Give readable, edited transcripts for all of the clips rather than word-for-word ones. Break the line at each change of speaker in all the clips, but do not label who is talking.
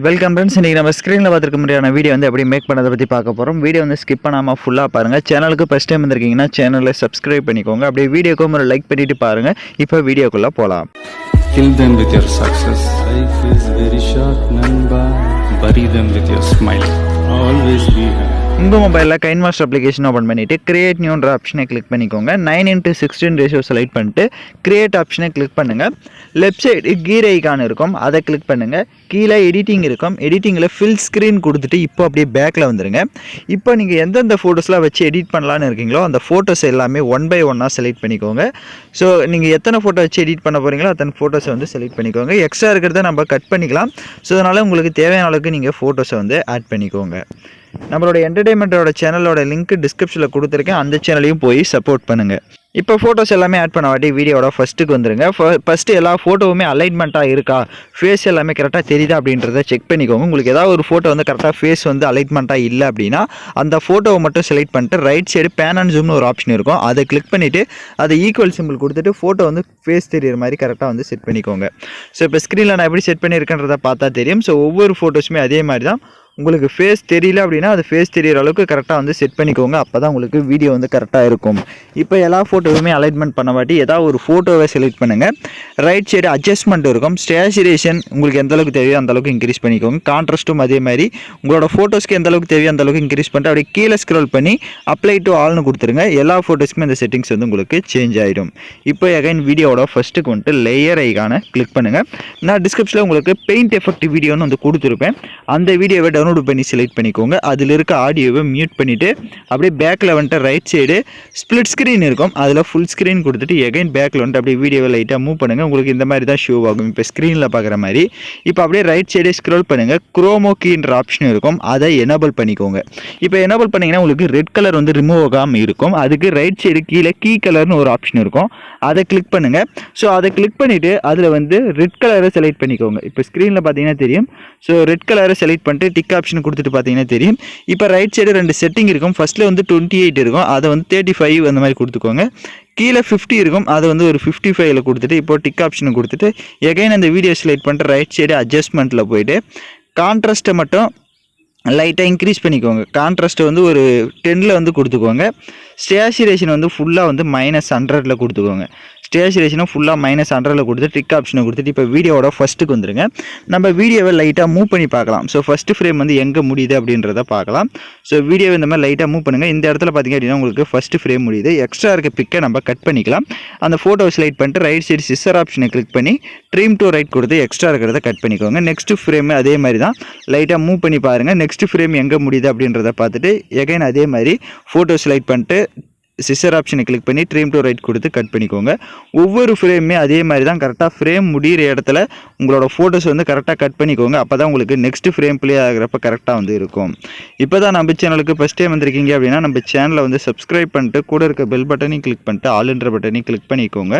Welcome friends. இன்றைக்கி நம்ம ஸ்க்ரீனில் பார்த்துருக்க முடியாத வீடியோ வந்து எப்படி மேக் பண்ணதை பற்றி பார்க்க போகிறோம். வீடியோ வந்து ஸ்கிப் பண்ணாமல் ஃபுல்லாக பாருங்கள். சேனலுக்கு ஃபஸ்ட் டைம் வந்திருக்கீங்கன்னா சேனலை சப்ஸ்கிரைப் பண்ணிக்கோங்க. அப்படியே வீடியோக்கும் ஒரு லைக் பண்ணிவிட்டு பாருங்கள். இப்போ வீடியோக்குள்ளே போகலாம்.
Kill them with your success. Life is very short, Namba. Bury them with your smile. Always be happy.
உங்கள் மொபைலில் கைன்மாஸ்டர் அப்ளிகேஷன் ஓப்பன் பண்ணிவிட்டு கிரியேட் நியூன்ற ஆப்ஷனை கிளிக் பண்ணிக்கோங்க. 9:16 ரேஷியோ செலக்ட் பண்ணிட்டு கிரியேட் ஆப்ஷனை கிளிக் பண்ணுங்கள். லெஃப்ட் சைடு கீர் ஐகான் இருக்கும், அதை கிளிக் பண்ணுங்கள். கீழே எடிட்டிங் இருக்கும், எடிட்டிங்கில் ஃபில் ஸ்க்ரீன் கொடுத்துட்டு இப்போ அப்படியே பேக்கில் வந்துடுங்க. இப்போ நீங்கள் எந்தெந்த ஃபோட்டோஸ்லாம் வச்சு எடிட் பண்ணலான்னு இருக்கீங்களோ அந்த ஃபோட்டோஸ் எல்லாமே 1 by 1 செலக்ட் பண்ணிக்கோங்க. ஸோ நீங்கள் எத்தனை ஃபோட்டோ வச்சு எடிட் பண்ண போகிறீங்களோ அத்தனை ஃபோட்டோஸை வந்து செலக்ட் பண்ணிக்கோங்க. எக்ஸ்ட்ரா இருக்கிறத நம்ம கட் பண்ணிக்கலாம். ஸோ அதனால் உங்களுக்கு தேவையான அளவுக்கு நீங்கள் ஃபோட்டோஸை வந்து ஆட் பண்ணிக்கோங்க. நம்மளோட என்டர்டெயின்மெண்ட்டோட சேனலோட லிங்க் டிஸ்கிரிப்ஷனில் கொடுத்துருக்கேன், அந்த சேனலையும் போய் சப்போர்ட் பண்ணுங்கள். இப்போ ஃபோட்டோஸ் எல்லாமே ஆட் பண்ண வாட்டி வீடியோட ஃபஸ்ட்டுக்கு வந்துருங்க. ஃபஸ்ட்டு எல்லா ஃபோட்டோவுமே அலைன்மெண்ட்டாக இருக்கா, ஃபேஸ் எல்லாமே கரெக்டாக தெரியுதா அப்படின்றத செக் பண்ணிக்கோங்க. உங்களுக்கு ஏதாவது ஒரு ஃபோட்டோ வந்து கரெக்டாக ஃபேஸ் வந்து அலைன்மெண்ட்டாக இல்லை அப்படின்னா அந்த ஃபோட்டோவை மட்டும் செலக்ட் பண்ணிட்டு ரைட் சைடு பேன் அண்ட் ஜூம்னு ஒரு ஆப்ஷன் இருக்கும், அதை கிளிக் பண்ணிவிட்டு அதை ஈக்குவல் சிம்பிள் கொடுத்துட்டு ஃபோட்டோ வந்து ஃபேஸ் தெரிகிற மாதிரி கரெக்டாக வந்து செட் பண்ணிக்கோங்க. ஸோ இப்போ ஸ்க்ரீனில் நான் எப்படி செட் பண்ணியிருக்கேன்றதை பார்த்தா தெரியும். ஸோ ஒவ்வொரு ஃபோட்டோஸுமே அதே மாதிரி தான். உங்களுக்கு ஃபேஸ் தெரியல அப்படின்னா அது ஃபேஸ் தெரிகிற அளவுக்கு கரெக்டாக வந்து செட் பண்ணிக்கோங்க. அப்போ தான் உங்களுக்கு வீடியோ வந்து கரெக்டாக இருக்கும். இப்போ எல்லா ஃபோட்டோவுமே அலைன்மெண்ட் பண்ண வாட்டி ஏதாவது ஒரு ஃபோட்டோவை செலக்ட் பண்ணுங்கள். ரைட் சைடு அட்ஜஸ்ட்மெண்ட் இருக்கும், ஸ்டேச்சுரேஷன் உங்களுக்கு எந்த அளவுக்கு தேவையோ அந்தளவுக்கு இன்க்ரீஸ் பண்ணிக்கோங்க. கான்ட்ராஸ்ட்டும் அதே மாதிரி உங்களோட ஃபோட்டோஸ்க்கு எந்த அளவுக்கு தேவையோ அந்தளவுக்கு இன்க்ரீஸ் பண்ணிட்டு அப்படியே கீழே ஸ்க்ரோல் பண்ணி அப்ளை டு ஆல்னு கொடுத்துருங்க. எல்லா ஃபோட்டோஸ்க்குமே இந்த செட்டிங்ஸ் வந்து உங்களுக்கு சேஞ்ச் ஆகிடும். இப்போ அகைன் வீடியோட ஃபஸ்ட்டுக்கு வந்துட்டு லேயர் ஐகானை கிளிக் பண்ணுங்கள். நான் டிஸ்கிரிப்ஷனில் உங்களுக்கு பெயிண்ட் எஃபெக்ட் வீடியோன்னு வந்து கொடுத்துருப்பேன், அந்த வீடியோவை டவுன்லோட் பண்ணி செலக்ட் பண்ணிக்கோங்க. அதில் இருக்க ஆடியோவை மியூட் பண்ணிவிட்டு அப்படியே பேக்கில் வந்துட்டு ரைட் சைடு ஸ்ப்ளிட் ஸ்க்ரீன் இருக்கும், அதில் ஃபுல் ஸ்க்ரீன் கொடுத்துட்டு எகைன் பேக்கில் வந்துட்டு அப்படியே வீடியோவை லைட்டாக மூவ் பண்ணுங்கள். உங்களுக்கு இந்த மாதிரி தான் ஷோ ஆகும் இப்போ ஸ்க்ரீனில் பார்க்குற மாதிரி. இப்போ அப்படியே ரைட் சைடே ஸ்க்ரோல் பண்ணுங்கள், குரோமோ கீன்ற ஆப்ஷன் இருக்கும், அதை எனேபிள் பண்ணிக்கோங்க. இப்போ எனேபிள் பண்ணிங்கன்னா உங்களுக்கு ரெட் கலர் வந்து ரிமூவ் ஆகாமல் இருக்கும். அதுக்கு ரைட் சைடு கீழே கீ கலர்னு ஒரு ஆப்ஷன் இருக்கும், அதை கிளிக் பண்ணுங்கள். ஸோ அதை கிளிக் பண்ணிவிட்டு அதில் வந்து ரெட் கலரை செலக்ட் பண்ணிக்கோங்க. இப்போ ஸ்க்ரீனில் பார்த்தீங்கன்னா தெரியும். ஸோ ரெட் கலரை செலக்ட் பண்ணிட்டு டிக் ஆப்ஷன் கொடுத்துட்டு பார்த்தீங்கன்னா தெரியும். இப்போ ரைட் சைடு 2 செட்டிங் இருக்கும். ஃபஸ்ட்டில் வந்து 28 இருக்கும், அதை வந்து 35 அந்த மாதிரி கொடுத்துக்கோங்க. கீழே 50 இருக்கும், அதை வந்து ஒரு 55ல் கொடுத்துட்டு இப்போ டிக் ஆப்ஷனை கொடுத்துட்டு எகைன் அந்த வீடியோ செலக்ட் பண்ணிட்டு ரைட் சைடு அட்ஜஸ்ட்மெண்ட்டில் போயிட்டு கான்ட்ராஸ்ட்டை மட்டும் லைட்டாக இன்க்ரீஸ் பண்ணிக்கோங்க. கான்ட்ராஸ்ட்டை வந்து ஒரு 10ல் வந்து கொடுத்துக்கோங்க. ஸ்டேச்சுரேஷன் வந்து ஃபுல்லாக வந்து -100ல் கொடுத்துக்கோங்க. ஸ்டேச்சுரேஷனும் ஃபுல்லாக -100ல் கொடுத்துட்டு டிக் ஆப்ஷனை கொடுத்துட்டு இப்போ வீடியோவோட ஃபஸ்ட்டுக்கு வந்துருங்க. நம்ம வீடியோவை லைட்டாக மூவ் பண்ணி பார்க்கலாம். ஸோ ஃபஸ்ட்டு ஃப்ரேம் வந்து எங்கே முடியுது அப்படின்றத பார்க்கலாம். ஸோ வீடியோவை இந்த மாதிரி லைட்டாக மூவ் பண்ணுங்கள். இந்த இடத்துல பார்த்திங்க அப்படின்னா உங்களுக்கு ஃபஸ்ட்டு ஃப்ரேம் முடியுது. எக்ஸ்ட்ரா இருக்க பிக்கை நம்ம கட் பண்ணிக்கலாம். அந்த ஃபோட்டோவை செலக்ட் பண்ணிட்டு ரைட் சைடு சிசர் ஆப்ஷனை கிளிக் பண்ணி ட்ரிம் டு ரைட் கொடுத்து எக்ஸ்ட்ரா இருக்கிறத கட் பண்ணிக்கோங்க. நெக்ஸ்ட் ஃப்ரேம் அதே மாதிரி தான், லைட்டாக மூவ் பண்ணி பாருங்கள். நெக்ஸ்ட் ஃப்ரேம் எங்கே முடியுது அப்படின்றத பார்த்துட்டு எகைன் அதே மாதிரி ஃபோட்டோ செலக்ட் பண்ணிட்டு சிசர் ஆப்ஷனை கிளிக் பண்ணி ட்ரிம் டு ரைட் கொடுத்து கட் பண்ணிக்கோங்க. ஒவ்வொரு ஃப்ரேமுமே அதே மாதிரி தான், கரெக்டாக ஃப்ரேம் முடிகிற இடத்துல உங்களோட ஃபோட்டோஸ் வந்து கரெக்டாக கட் பண்ணிக்கோங்க. அப்போ தான் உங்களுக்கு நெக்ஸ்ட் ஃப்ரேம் ப்ளே ஆகிறப்ப கரெக்டாக வந்து இருக்கும். இப்போ தான் நம்ம சேனலுக்கு ஃபஸ்ட் டைம் வந்திருக்கீங்க அப்படின்னா நம்ம சேனலை வந்து சப்ஸ்கிரைப் பண்ணிட்டு கூட இருக்க பெல் பட்டனையும் கிளிக் பண்ணிட்டு ஆல்ன்ற பட்டனையும் கிளிக் பண்ணிக்கோங்க.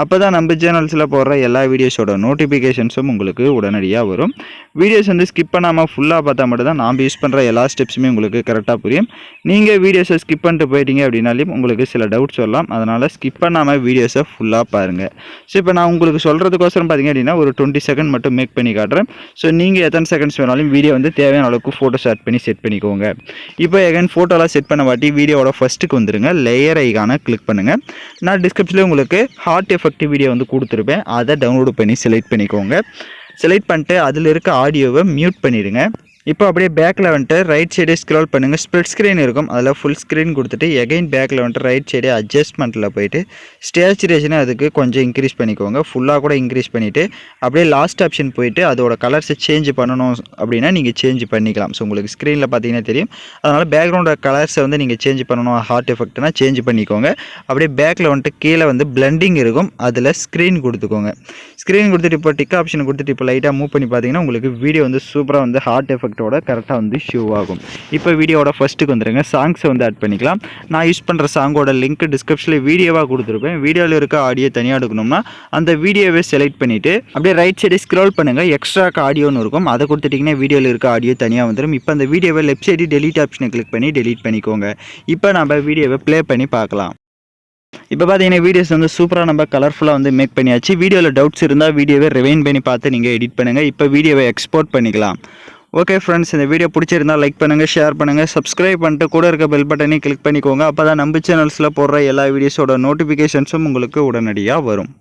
அப்போ தான் நம்ம சேனல்ஸில் போடுற எல்லா வீடியோஸோட நோட்டிஃபிகேஷன்ஸும் உங்களுக்கு உடனடியாக வரும். வீடியோஸ் வந்து ஸ்கிப் பண்ணாமல் ஃபுல்லாக பார்த்தா மட்டும் தான் நாம் யூஸ் பண்ணுற எல்லா ஸ்டெப்ஸுமே உங்களுக்கு கரெக்டாக புரியும். நீங்கள் வீடியோஸை ஸ்கிப் பண்ணிட்டு போயிட்டீங்க அப்படின்னாலும் உங்களுக்கு சில டவுட்ஸ் வரலாம், அதனால் ஸ்கிப் பண்ணாமல் வீடியோஸை ஃபுல்லாக பாருங்கள். ஸோ இப்போ நான் உங்களுக்கு சொல்கிறதுக்கோசரம் பார்த்தீங்க அப்படின்னா ஒரு 20 செகண்ட் மட்டும் மேக் பண்ணி காட்டுறேன். ஸோ நீங்கள் எத்தனை செகண்ட்ஸ் வேணாலும் வீடியோ வந்து தேவையான அளவுக்கு ஃபோட்டோஸ் ஆட் பண்ணி செட் பண்ணிக்கோங்க. இப்போ எகைன் ஃபோட்டோலாம் செட் பண்ண வாட்டி வீடியோவோட ஃபஸ்ட்டுக்கு வந்துருங்க. லேயர் ஐகானை கிளிக் பண்ணுங்கள். நான் டிஸ்கிரிப்ஷனில் உங்களுக்கு ஹார்ட் எஃபெக்ட் வீடியோ வந்து கொடுத்துருப்பேன், அதை டவுன்லோட் பண்ணி செலக்ட் பண்ணிக்கோங்க. செலக்ட் பண்ணிட்டு அதில் இருக்க ஆடியோவை மியூட் பண்ணிடுங்க. இப்போ அப்படியே பேக்கில் வந்துட்டு ரைட் சைடே ஸ்க்ரோல் பண்ணுங்கள், ஸ்ப்ளிட் ஸ்க்ரீன் இருக்கும், அதில் ஃபுல் ஸ்க்ரீன் கொடுத்துட்டு எகைன் பேக்கில் வந்துட்டு ரைட் சைடே அட்ஜஸ்ட்மெண்ட்டில் போயிட்டு ஸ்டேச்சுரேஷனை அதுக்கு கொஞ்சம் இன்க்ரீஸ் பண்ணிக்கோங்க. ஃபுல்லாக கூட இன்க்ரீஸ் பண்ணிவிட்டு அப்படியே லாஸ்ட் ஆப்ஷன் போயிட்டு அதோட கலர்ஸை சேஞ்ச் பண்ணணும் அப்படின்னா நீங்கள் சேஞ்ச் பண்ணிக்கலாம். ஸோ உங்களுக்கு ஸ்க்ரீனில் பார்த்தீங்கன்னா தெரியும். அதனால் பேக்ரவுண்டோட கலர்ஸை வந்து நீங்கள் சேஞ்ச் பண்ணணும், ஹார்ட் எஃபெக்ட்னா சேஞ்ச் பண்ணிக்கோங்க. அப்படியே பேக்கில் வந்துட்டு கீழே வந்து பிளண்டிங் இருக்கும், அதில் ஸ்க்ரீன் கொடுத்துக்கோங்க. ஸ்க்ரீன் கொடுத்துட்டு இப்போ டிக் ஆப்ஷன் கொடுத்துட்டு இப்போ லைட்டாக மூவ் பண்ணி பார்த்தீங்கன்னா உங்களுக்கு வீடியோ வந்து சூப்பராக வந்து ஹார்ட் எஃபெக்ட் கரெக்டாக வந்து ஷோ ஆகும். இப்போ வீடியோட ஃபஸ்ட்டுக்கு வந்துருங்க. சாங்ஸை வந்து ஆட் பண்ணிக்கலாம். நான் யூஸ் பண்ணுற சாங்கோட லிங்க் டிஸ்கிரிப்ஷனில் வீடியோவாக கொடுத்துருப்பேன். வீடியோவில் இருக்க ஆடியோ தனியாக எடுக்கணும்னா அந்த வீடியோவை செலக்ட் பண்ணிவிட்டு அப்படியே ரைட் சைடு ஸ்க்ரோல் பண்ணுங்கள். எக்ஸ்ட்ரா ஆடியோன்னு இருக்கும், அதை கொடுத்துட்டிங்கன்னா வீடியோவில் இருக்க ஆடியோ தனியாக வந்துடும். இப்போ அந்த வீடியோவை லெஃப்ட் சைடு டெலீட் ஆப்ஷனை கிளிக் பண்ணி டெலீட் பண்ணிக்கோங்க. இப்போ நம்ம வீடியோவை ப்ளே பண்ணி பார்க்கலாம். இப்போ பார்த்தீங்கன்னா வீடியோஸ் வந்து சூப்பராக நம்ம கலர்ஃபுல்லாக வந்து மேக் பண்ணியாச்சு. வீடியோவில் டவுட்ஸ் இருந்தால் வீடியோவை ரிவைண்ட் பண்ணி பார்த்து நீங்கள் எடிட் பண்ணுங்கள். இப்போ வீடியோவை எக்ஸ்போர்ட் பண்ணிக்கலாம். ஓகே ஃப்ரெண்ட்ஸ், இந்த வீடியோ பிடிச்சிருந்தால் லைக் பண்ணுங்கள், ஷேர் பண்ணுங்கள், சப்ஸ்கிரைப் பண்ணிட்டு கூட இருக்க பெல் பட்டனையும் கிளிக் பண்ணிக்கோங்க. அப்போ தான் நம்ம சேனல்ஸில் போடுற எல்லா வீடியோஸோட நோட்டிஃபிகேஷன்ஸும் உங்களுக்கு உடனடியாக வரும்.